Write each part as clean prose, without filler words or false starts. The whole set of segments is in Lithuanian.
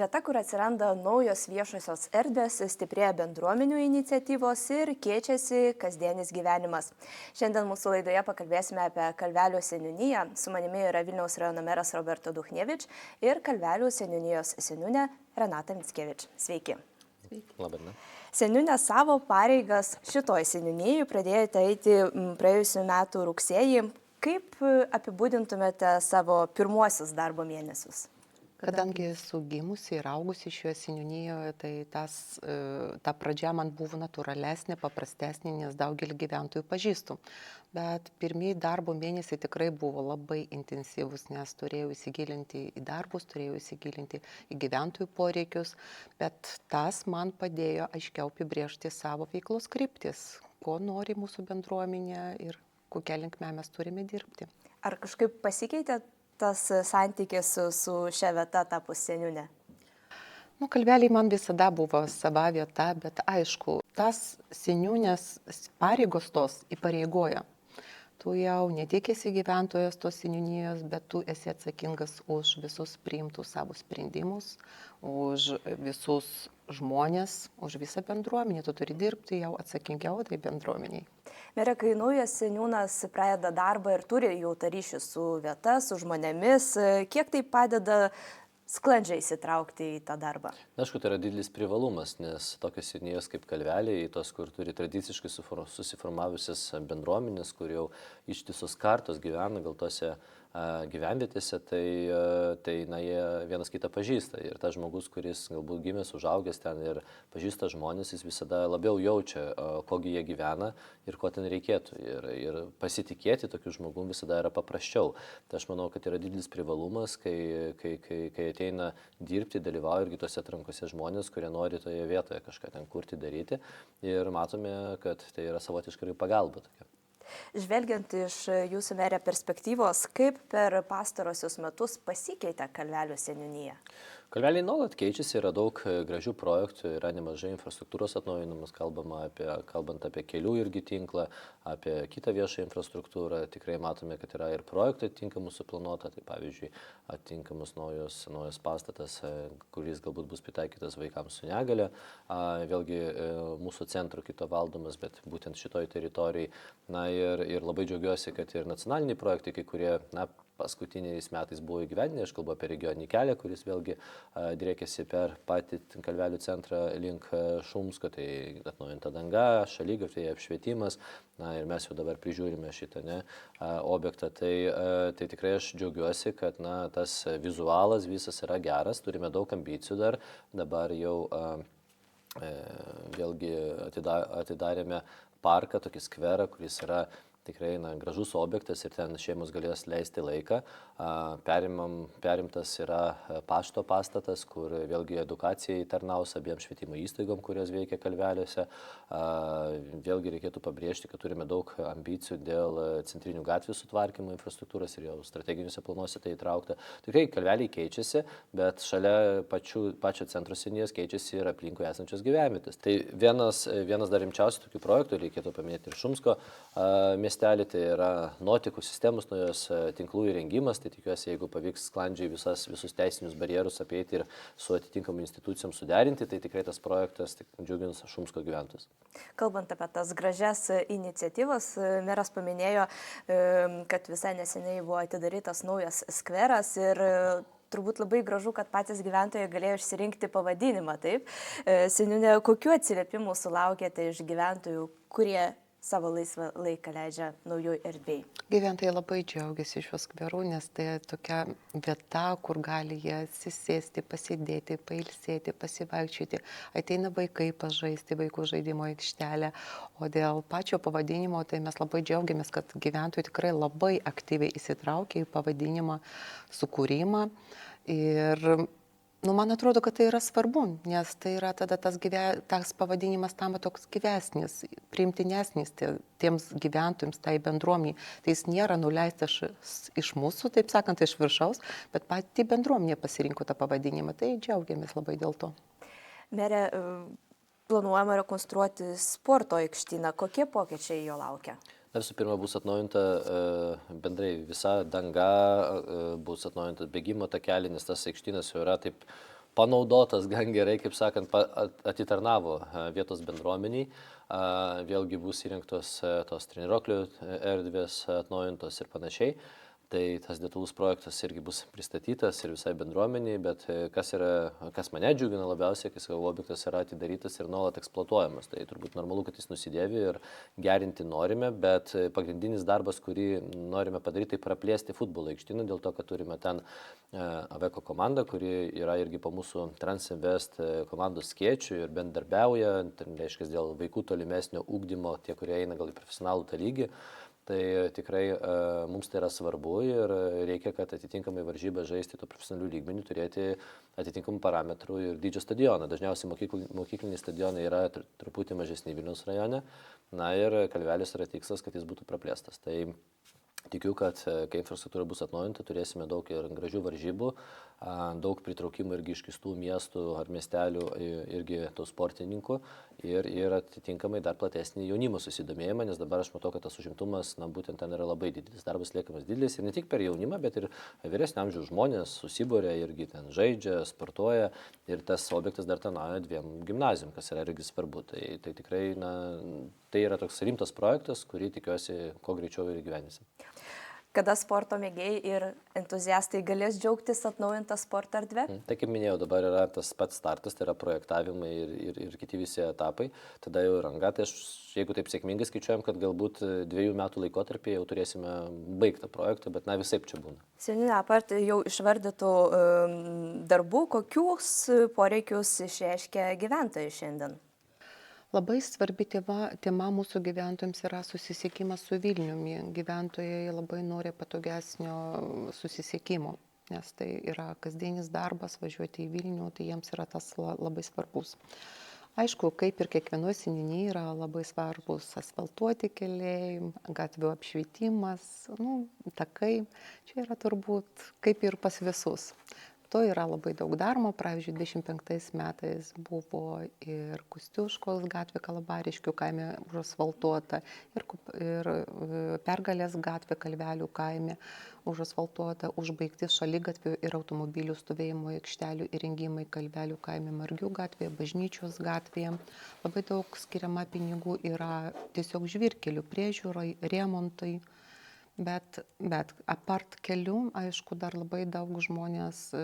Vieta, kur atsiranda naujos viešosios erdvės, stiprėja bendruomenių iniciatyvos ir keičiasi kasdienis gyvenimas. Šiandien mūsų laidoje pakalbėsime apie Kalvelių seniūniją. Su manimi yra Vilniaus rajono meras Roberto Duchnevič ir Kalvelių seniūnijos seniūnė Renata Mickevič. Sveiki. Labadiena. Seniūnė savo pareigas šitoj seniūnijai pradėjote eiti praėjusiu metu rugsėjį. Kaip apibūdintumėte savo pirmuosius darbo mėnesius? Kadangi esu gimusi ir augusi šioje seniūnijoje, tai ta pradžia man buvo natūralesnė, paprastesnė, nes daugelį gyventojų pažįstu. Bet pirmieji darbo mėnesiai tikrai buvo labai intensyvus, nes turėjau įsigilinti į darbus, turėjau įsigilinti į gyventojų poreikius, bet tas man padėjo aiškiau apibrėžti savo veiklos kryptis, ko nori mūsų bendruomenė ir kokia linkme mes turime dirbti. Ar kažkaip pasikeitė tas santykis su šia vieta tapus seniūne? Kalveliai man visada buvo sava vieta, bet aišku, tas seniūnės pareigos tos įpareigoja. Tu jau ne tik esi gyventojas tos seniūnijos, bet tu esi atsakingas už visus priimtus savo sprendimus, už visus žmonės, už visą bendruomenę. Tu turi dirbti jau atsakingiau tai bendruomeniai. Mere, kai naujas seniūnas pradeda darbą ir turi jau tą ryšį su vieta, su žmonėmis, kiek tai padeda sklandžiai įsitraukti į tą darbą? Aišku, tai yra didelis privalumas, nes tokios seniūnijos kaip Kalveliai, tos, kur turi tradiciškai susiformavusias bendruomenės, kur jau ištisos kartos gyvena gal tose gyvenvietėse, tai jie vienas kitą pažįsta. Ir tas žmogus, kuris galbūt gimęs, užaugęs ten ir pažįsta žmonės, jis visada labiau jaučia, kogi jie gyvena ir ko ten reikėtų. Ir pasitikėti tokiu žmogum visada yra paprasčiau. Tai aš manau, kad yra didelis privalumas, kai ateina dirbti, dalyvauja ir kitose atrankose žmonės, kurie nori toje vietoje kažką ten kurti, daryti. Ir matome, kad tai yra savotiškai pagalba tokia. Žvelgiant iš jūsų mere perspektyvos, kaip per pastarosius metus pasikeitė Kalvelių seniūnija? Kalveliai nuolat keičiasi, yra daug gražių projektų, yra nemažai infrastruktūros atnaujinimas, kalbant apie kelių irgi tinklą, apie kitą viešą infrastruktūrą. Tikrai matome, kad yra ir projektų atitinkamų suplanuota, tai pavyzdžiui, atitinkamus naujas pastatas, kuris galbūt bus pritaikytas vaikams su negale. Vėlgi mūsų centro kito valdomas, bet būtent šitoj teritorijai. Ir labai džiaugiuosi, kad ir nacionaliniai projektai, kai kurie, paskutiniais metais buvo įgyvendinti, aš kalbu apie regioninį kelią, kuris vėlgi driekėsi per patį Kalvelių centrą link Šumsko, tai atnaujinta danga, šaligatviai, apšvietimas, ir mes jau dabar prižiūrime šitą objektą. Tai tikrai aš džiaugiuosi, kad tas vizualas visas yra geras, turime daug ambicijų dabar jau vėlgi atidarėme parką, tokį skverą, kuris yra tikrai gražus objektas ir ten šeimos galės leisti laiką. Perimtas yra pašto pastatas, kur vėlgi edukacijai tarnaus abiem švietimo įstaigom, kurios veikia Kalveliuose. Vėlgi reikėtų pabrėžti, kad turime daug ambicijų dėl centrinių gatvių sutvarkymo infrastruktūros ir jau strateginiuose planuose tai įtraukta. Tikrai Kalveliai keičiasi, bet šalia pačio centro seniūnijos keičiasi ir aplinkui esančios gyvenvietės. Tai vienas dar rimčiausių tokių projektų, reikėtų paminėti ir Šumsko miestelį, tai yra nuotekų sistemos naujos tinklų įrengimas. Tai tikiuosi, jeigu pavyks sklandžiai visus teisinius barjerus apeiti ir su atitinkamų institucijom suderinti, tai tikrai tas projektas džiugins Šumsko gyventojus. Kalbant apie tas gražias iniciatyvas, meras paminėjo, kad visai neseniai buvo atidarytas naujas skveras ir turbūt labai gražu, kad patys gyventojai galėjo išsirinkti pavadinimą. Taip. Seniūnė, kokiu atsiliepimu sulaukėte iš gyventojų, kurie savo laisvą laiką leidžia naujoj erdvėj? Gyventojai labai džiaugiasi šiuo skveru, nes tai tokia vieta, kur gali jie atsisėsti, pasidėti, pailsėti, pasivaikščioti. Ateina vaikai pažaisti, vaikų žaidimo aikštelę. O dėl pačio pavadinimo, tai mes labai džiaugiamės, kad gyventojai tikrai labai aktyviai įsitraukia į pavadinimą sukūrimą. Ir man atrodo, kad tai yra svarbu, nes tai yra tada tas pavadinimas tampa toks gyvesnis, priimtinesnis tiems gyventojams, tai bendruomeniai. Tai jis nėra nuleistas iš mūsų, taip sakant, iš viršaus, bet pati bendruomenė pasirinko tą pavadinimą. Tai džiaugiamės labai dėl to. Mere, planuojama rekonstruoti sporto aikštyną. Kokie pokyčiai jo laukia? Visų pirma, bus atnaujinta bendrai visa danga, bus atnaujinta bėgimo takelį, nes tas aikštynas jau yra taip panaudotas gan gerai, kaip sakant, atitarnavo vietos bendruomeniai. Vėlgi bus įrengtos tos treniruoklių erdvės atnaujintos ir panašiai. Tai tas detalus projektas irgi bus pristatytas ir visai bendruomeniai, bet kas mane džiugina labiausiai, kai savo objektas yra atidarytas ir nuolat eksploatuojamas. Tai turbūt normalu, kad jis nusidėvi ir gerinti norime, bet pagrindinis darbas, kurį norime padaryti, tai praplėsti futbolo aikštyną, dėl to, kad turime ten Aveco komandą, kuri yra irgi po mūsų Transinvest komandos skėčių ir bendarbiauja, tai reiškia dėl vaikų tolimesnio ugdymo, tie, kurie eina gal į profesionalų tą lygį. Tai tikrai mums tai yra svarbu ir reikia, kad atitinkamai varžybą žaisti tų profesionalių lygmenių, turėti atitinkamų parametrų ir dydžio stadioną. Dažniausiai mokykliniai stadionai yra truputį mažesni Vilniaus rajone, na ir Kalvelis yra tikslas, kad jis būtų praplėstas. Tai tikiu, kad kai infrastruktūra bus atnaujinta, turėsime daug ir gražių varžybų, daug pritraukimų irgi iš kitų miestų ar miestelių irgi tų sportininkų ir atitinkamai dar platesnį jaunimo susidomėjimą, nes dabar aš matau, kad tas užimtumas, būtent ten yra labai didelis, darbas liekamas didelis ir ne tik per jaunimą, bet ir vyresnio amžiaus žmonės susibūrė irgi ten žaidžia, sportuoja ir tas objektas dar tarnauja 2 gimnazijom, kas yra irgi svarbu. Tai tikrai, tai yra toks rimtas projektas, kurį tikiuosi kuo greičiau ir įgyvendinsim. Kada sporto mėgėjai ir entuziastai galės džiaugtis atnaujintą sporto erdvę? Tai kaip minėjau, dabar yra tas pats startas, tai yra projektavimai ir kiti visi etapai, tada jau įranga, tai jeigu taip sėkmingai skaičiuojam, kad galbūt 2 metų laikotarpį jau turėsime baigtą projektą, bet visaip čia būna. Seniūne, apart jau išvardytų darbų, kokius poreikius išreiškia gyventojai šiandien? Labai svarbi tema mūsų gyventojams yra susisiekimas su Vilniumi. Gyventojai labai nori patogesnio susisiekimo, nes tai yra kasdienis darbas, važiuoti į Vilnių, tai jiems yra tas labai svarbus. Aišku, kaip ir kiekvienoje seniūnijoje yra labai svarbus asfaltuoti keliai, gatvių apšvietimas, takai. Čia yra turbūt kaip ir pas visus. To yra labai daug daroma. Pavyzdžiui, 25 metais buvo ir Kostiuškos gatvė Kalvariškių kaime užasfaltuota ir Pergalės gatvė Kalvelių kaime užasfaltuota, užbaigti šaligatvių ir automobilių stovėjimo aikštelių įrengimai Kalvelių kaime Margių gatvėje, Bažnyčios gatvėje. Labai daug skiriama pinigų yra tiesiog žvyrkelių priežiūrai, remontai. Bet apart kelių, aišku, dar labai daug žmonės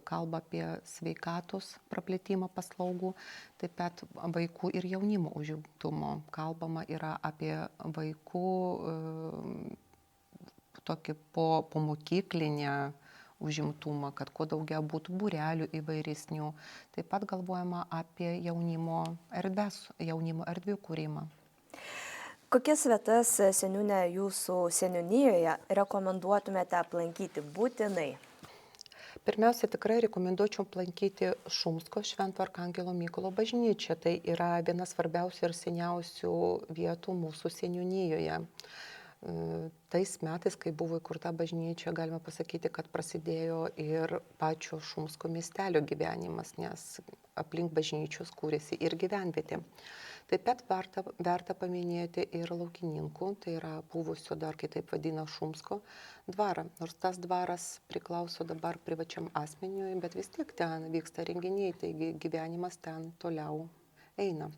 kalba apie sveikatos praplėtimą paslaugų, taip pat vaikų ir jaunimo užimtumo. Kalbama yra apie vaikų tokį pomokyklinę užimtumą, kad kuo daugiau būtų būrelių įvairesnių. Taip pat galvojama apie jaunimo erdvių kūrimą. Kokias vietas, seniūne, jūsų seniūnijoje rekomenduotumėte aplankyti būtinai? Pirmiausia, tikrai rekomenduočiau aplankyti Šumsko Švento Arkangelo Mykolo bažnyčią. Tai yra viena svarbiausių ir seniausių vietų mūsų seniūnijoje. Tais metais, kai buvo įkurta bažnyčia, galima pasakyti, kad prasidėjo ir pačio Šumsko miestelio gyvenimas, nes aplink bažnyčios kūrėsi ir gyvenvietė. Taip pat verta paminėti ir Laukininkų, tai yra buvusio dar kitaip vadina Šumsko dvarą. Nors tas dvaras priklauso dabar privačiam asmeniui, bet vis tiek ten vyksta renginiai, taigi gyvenimas ten toliau eina.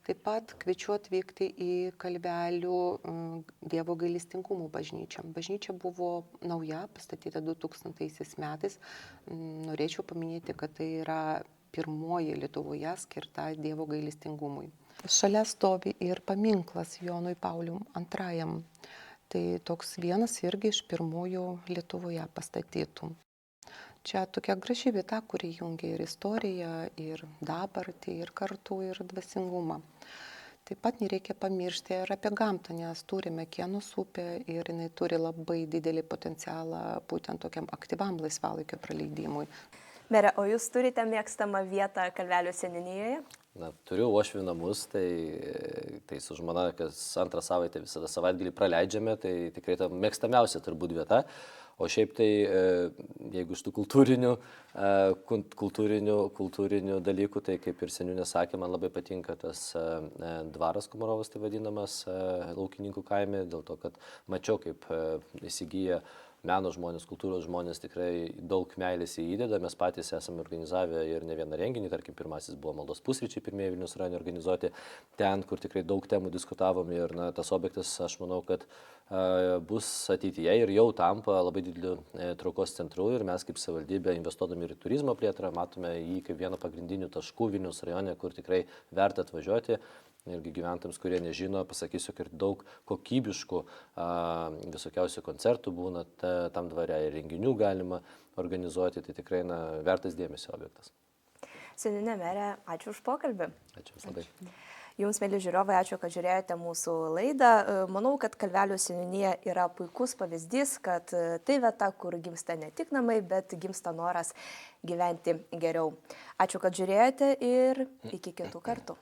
Taip pat kviečiu atvykti į Kalvelių Dievo gailestingumo bažnyčią. Bažnyčia buvo nauja, pastatyta 2000 metais. Norėčiau paminėti, kad tai yra pirmoji Lietuvoje skirta Dievo gailestingumui. Šalia stovi ir paminklas Jonui Pauliui II. Tai toks vienas irgi iš pirmųjų Lietuvoje pastatytų. Čia tokia graži vieta, kuri jungia ir istoriją, ir dabartį, ir kartu, ir dvasingumą. Taip pat nereikia pamiršti ir apie gamtą, nes turime Kenos upę ir jinai turi labai didelį potencialą būtent tokiam aktyvam laisvalaikio praleidimui. Mere, o jūs turite mėgstamą vietą Kalvelių seniūnijoje? Turiu uošvių namus, tai su žmona, kas antrą savaitę visada savaitgalį praleidžiame, tai tikrai ta mėgstamiausia turbūt vieta. O šiaip tai, jeigu iš tų kultūrinių dalykų, tai kaip ir seniūnė sakė, man labai patinka tas dvaras Komarovas, tai vadinamas Laukininkų kaime, dėl to, kad mačiau, kaip įsigyja meno žmonės, kultūros žmonės tikrai daug meilės įdeda. Mes patys esame organizavę ir ne vieną renginį, tarkim, pirmasis buvo Maldos pusryčiai, pirmieji Vilniaus rajone organizuoti, ten, kur tikrai daug temų diskutavom ir tas objektas, aš manau, kad bus ateityje ir jau tampa labai dideliu traukos centru ir mes kaip savivaldybė investuodami ir į turizmo plėtrą matome jį kaip vieną pagrindinių taškų Vilniaus rajone, kur tikrai verta atvažiuoti. Irgi gyventojams, kurie nežino, pasakysiu, kad daug kokybiškų visokiausių koncertų būna tam dvare ir renginių galima organizuoti, tai tikrai vertas dėmesio objektas. Seniūnė merė, ačiū už pokalbį. Ačiū labai. Jums, mėly žiūrovai, ačiū, kad žiūrėjote mūsų laidą. Manau, kad Kalvelių seniūnija yra puikus pavyzdys, kad tai vieta, kur gimsta ne tik namai, bet gimsta noras gyventi geriau. Ačiū, kad žiūrėjote ir iki kitų kartų.